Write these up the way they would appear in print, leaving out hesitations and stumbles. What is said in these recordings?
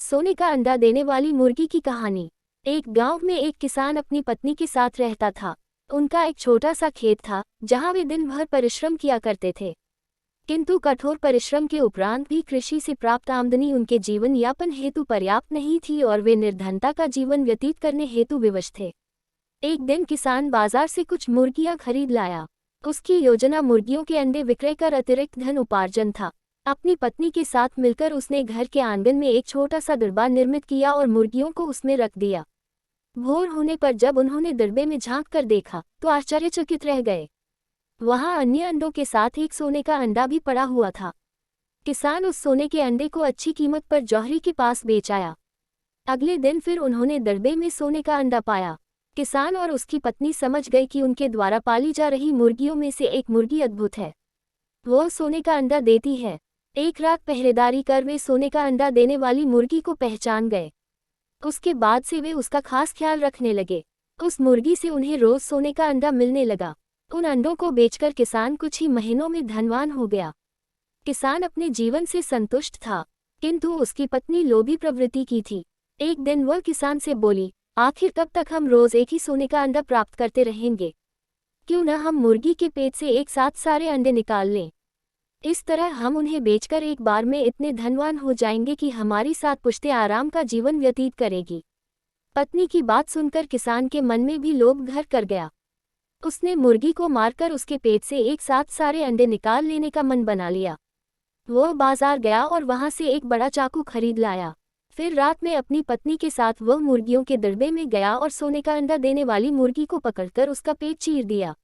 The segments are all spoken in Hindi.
सोने का अंडा देने वाली मुर्गी की कहानी। एक गांव में एक किसान अपनी पत्नी के साथ रहता था। उनका एक छोटा सा खेत था जहां वे दिन भर परिश्रम किया करते थे। किंतु कठोर परिश्रम के उपरांत भी कृषि से प्राप्त आमदनी उनके जीवन यापन हेतु पर्याप्त नहीं थी और वे निर्धनता का जीवन व्यतीत करने हेतु विवश थे। एक दिन किसान बाजार से कुछ मुर्गियां खरीद लाया। उसकी योजना मुर्गियों के अंडे विक्रय कर अतिरिक्त धन उपार्जन था। अपनी पत्नी के साथ मिलकर उसने घर के आंगन में एक छोटा सा दरबा निर्मित किया और मुर्गियों को उसमें रख दिया। भोर होने पर जब उन्होंने दरबे में झांक कर देखा तो आश्चर्यचकित रह गए। वहां अन्य अंडों के साथ एक सोने का अंडा भी पड़ा हुआ था। किसान उस सोने के अंडे को अच्छी कीमत पर जौहरी के पास बेच आया। अगले दिन फिर उन्होंने दरबे में सोने का अंडा पाया। किसान और उसकी पत्नी समझ गए कि उनके द्वारा पाली जा रही मुर्गियों में से एक मुर्गी अद्भुत है। वो सोने का अंडा देती है। एक रात पहरेदारी कर वे सोने का अंडा देने वाली मुर्गी को पहचान गए। उसके बाद से वे उसका खास ख्याल रखने लगे। उस मुर्गी से उन्हें रोज सोने का अंडा मिलने लगा। उन अंडों को बेचकर किसान कुछ ही महीनों में धनवान हो गया। किसान अपने जीवन से संतुष्ट था, किंतु उसकी पत्नी लोभी प्रवृत्ति की थी। एक दिन वह किसान से बोली, आखिर कब तक हम रोज एक ही सोने का अंडा प्राप्त करते रहेंगे? क्यों न हम मुर्गी के पेट से एक साथ सारे अंडे निकाल लें। इस तरह हम उन्हें बेचकर एक बार में इतने धनवान हो जाएंगे कि हमारी सात पुश्तें आराम का जीवन व्यतीत करेगी। पत्नी की बात सुनकर किसान के मन में भी लोभ घर कर गया। उसने मुर्गी को मारकर उसके पेट से एक साथ सारे अंडे निकाल लेने का मन बना लिया। वह बाजार गया और वहां से एक बड़ा चाकू खरीद लाया। फिर रात में अपनी पत्नी के साथ वह मुर्गियों के दरबे में गया और सोने का अंडा देने वाली मुर्गी को पकड़कर उसका पेट चीर दिया।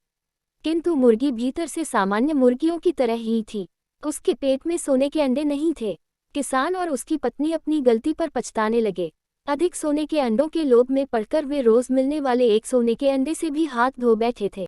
किंतु मुर्गी भीतर से सामान्य मुर्गियों की तरह ही थी। उसके पेट में सोने के अंडे नहीं थे। किसान और उसकी पत्नी अपनी गलती पर पछताने लगे। अधिक सोने के अंडों के लोभ में पड़कर वे रोज मिलने वाले एक सोने के अंडे से भी हाथ धो बैठे थे।